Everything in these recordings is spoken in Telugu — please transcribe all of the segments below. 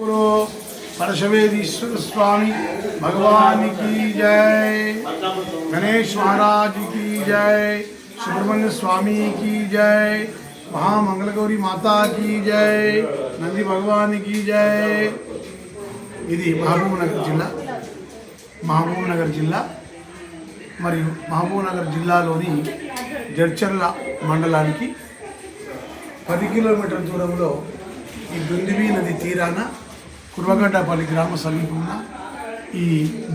परशवेदीश्वर स्वामी भगवान की जय, गणेश महाराज की जय, सुब्रह्मण्य स्वामी की जय, महामंगलगौरी माता की जय, नंदी भगवान की जय। ఇది మహబూబ్నగర్ జిల్లా మరియు మహబూబ్నగర్ జిల్లాలోని జడ్చర్ల మండలానికి 10 కిలోమీటర్ల దూరంలో ఈ దుందిబి నది తీరాన కుర్వగడ్డపల్లి గ్రామ సమీపంలో ఈ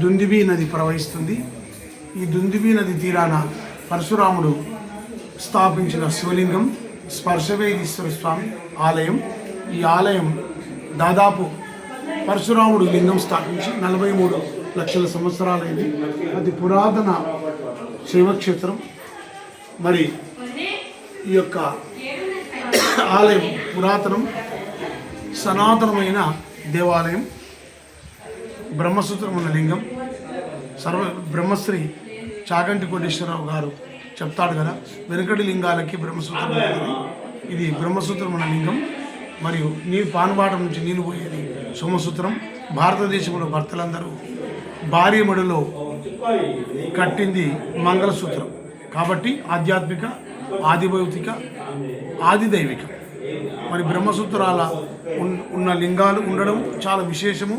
దుందిబి నది ప్రవహిస్తుంది. ఈ దుందిబి నది తీరాన పరశురాముడు స్థాపించిన శివలింగం స్పర్శవేదీశ్వర స్వామి ఆలయం. ఈ ఆలయం దాదాపు పరశురాముడు లింగం స్థాపించి 43 లక్షల సంవత్సరాలైంది. అది పురాతన శైవక్షేత్రం. మరి ఈ యొక్క ఆలయం పురాతనం, సనాతనమైన దేవాలయం. బ్రహ్మసూత్రం ఉన్న లింగం. బ్రహ్మశ్రీ చాగంటి కోటేశ్వరరావు గారు చెప్తాడు కదా, వెనుకటి లింగాలకి బ్రహ్మసూత్రం ఉంటుంది. ఇది బ్రహ్మసూత్రం ఉన్న లింగం. మరియు నీరు పానుబాటం నుంచి నీళ్ళు పోయేది సోమసూత్రం. భారతదేశంలో భర్తలందరూ భార్య మెడలో కట్టింది మంగళసూత్రం. కాబట్టి ఆధ్యాత్మిక, ఆదిభౌతిక, ఆదిదైవిక. మరి బ్రహ్మసూత్రాల ఉన్న లింగాలు ఉండడం చాలా విశేషము,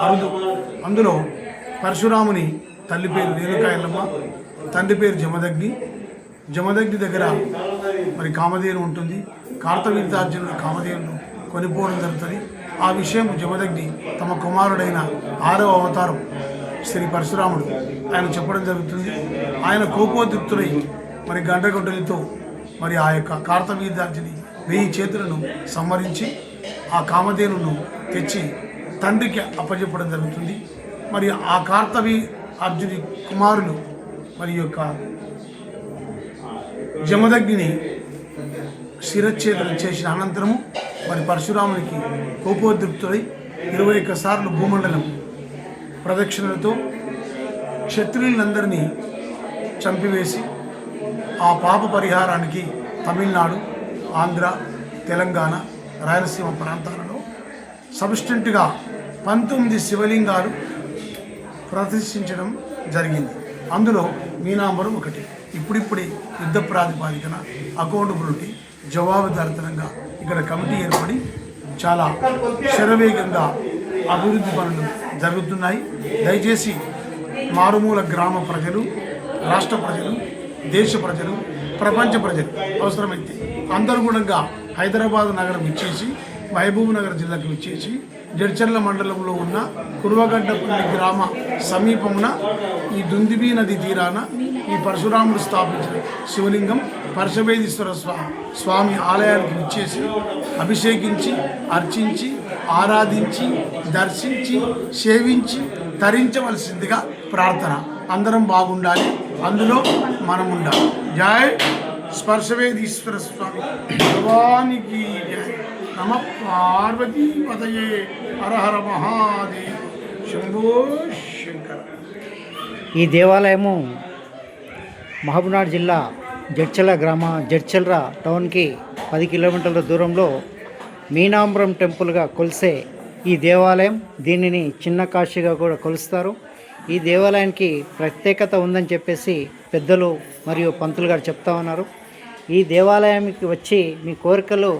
అరుదు. అందులో పరశురాముని తల్లి పేరు రేణుకాయలమ్మ, తండ్రి పేరు జమదగ్ని. జమదగ్ని దగ్గర మరి కామధేను ఉంటుంది. కార్తవీర్యార్జునుడు కామధేనుడు కొనిపోవడం జరుగుతుంది. ఆ విషయం జమదగ్ని తమ కుమారుడైన 6వ అవతారం శ్రీ పరశురాముడు ఆయన చెప్పడం జరుగుతుంది. ఆయన కోపోద్రిక్తుడై మరి గంటగొడ్డలితో మరి ఆ యొక్క కార్తవీర్యార్జుని 1000 చేతులను సంహరించి ఆ కామధేనును తెచ్చి తండ్రికి అప్పచెప్పడం జరుగుతుంది. మరి ఆ కార్తవీర్యార్జుని కుమారులు మరి యొక్క జమదగ్నిని శిరచ్ఛేదనం చేసిన అనంతరము మరి పరశురామునికి కోపోద్రిక్తుడై 21 సార్లు భూమండలం ప్రదక్షిణలతో క్షత్రియులందరినీ చంపివేసి ఆ పాప పరిహారానికి తమిళనాడు, ఆంధ్ర, తెలంగాణ, రాయలసీమ ప్రాంతాలలో సబ్స్టెంట్గా 19 శివలింగాలు ప్రతిష్ఠించడం జరిగింది. అందులో మీనాంబరం ఒకటి. ఇప్పుడిప్పుడే యుద్ధ ప్రాతిపాదికన అకౌంటబిలిటీ, జవాబుదారితనంగా ఇక్కడ కమిటీ ఏర్పడి చాలా శరవేగంగా అభివృద్ధి పనులు జరుగుతున్నాయి. దయచేసి మారుమూల గ్రామ ప్రజలు, రాష్ట్ర ప్రజలు, దేశ ప్రజలు, ప్రపంచ ప్రజలు అవసరమైతే అందరూ కూడా హైదరాబాద్ నగరం ఇచ్చేసి, మహబూబ్ నగర్ జిల్లాకు ఇచ్చేసి, జడ్చర్ల మండలంలో ఉన్న కుర్వగడ్డపల్లి గ్రామ సమీపమున ఈ దుందిబి నది తీరాన ఈ పరశురాముడు స్థాపించిన శివలింగం పరశవేదీశ్వర స్వామి ఆలయానికి ఇచ్చేసి అభిషేకించి, అర్చించి, ఆరాధించి, దర్శించి, సేవించి తరించవలసిందిగా ప్రార్థన. అందరం బాగుండాలి, అందులో మనం ఉండాలి. జై స్పర్శవేదీశ్వర స్వామి భగవానికి జై. నమ పార్వతీ పతయే. హర హర మహాదేవ. శంభో శంకర. ఈ దేవాలయము మహబూబ్నగర్ జిల్లా జడ్చర్ల టౌన్కి 10 కిలోమీటర్ల దూరంలో మీనాంబరం టెంపుల్గా కొలిసే ఈ దేవాలయం. దీనిని చిన్న కాశీగా కూడా కొలుస్తారు. ఈ దేవాలయానికి ప్రత్యేకత ఉందని చెప్పేసి పెద్దలు మరియు పంతులు గారు చెప్తా ఉన్నారు. ఈ దేవాలయానికి వచ్చి మీ కోరికలు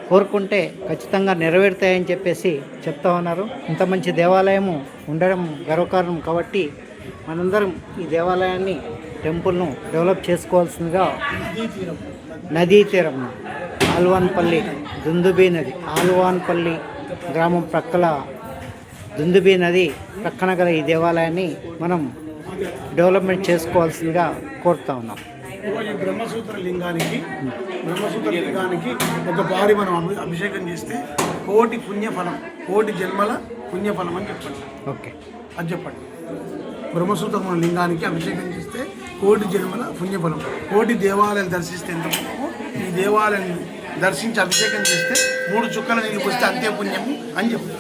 కోరుకుంటే ఖచ్చితంగా నెరవేరుతాయని చెప్పేసి చెప్తా ఉన్నారు. ఇంత మంచి దేవాలయము ఉండడం గర్వకారణం. కాబట్టి మనందరం ఈ దేవాలయాన్ని, టెంపుల్ను డెవలప్ చేసుకోవాల్సిందిగా నదీ తీరం ఆల్వాన్పల్లి దుందుబి నది, ఆల్వాన్పల్లి గ్రామం ప్రక్కల దుందుబి నది ప్రక్కన గల ఈ దేవాలయాన్ని మనం డెవలప్మెంట్ చేసుకోవాల్సిందిగా కోరుతా ఉన్నాం. ఈ బ్రహ్మసూత్ర లింగానికి ఒకసారి మనం అభిషేకం చేస్తే కోటి పుణ్యఫలం, కోటి జన్మల పుణ్యఫలం అని చెప్పండి. ఓకే, అది చెప్పండి. బ్రహ్మసూత్ర లింగానికి అభిషేకం చేస్తే కోటి జన్మల పుణ్యఫలం. కోటి దేవాలయాలు దర్శిస్తే ఎంత పుణ్యమో, ఈ దేవాలయాన్ని దర్శించి అభిషేకం చేస్తే 3 చుక్కల నీళ్ళు పోస్తే అంతే పుణ్యము అని చెప్పండి.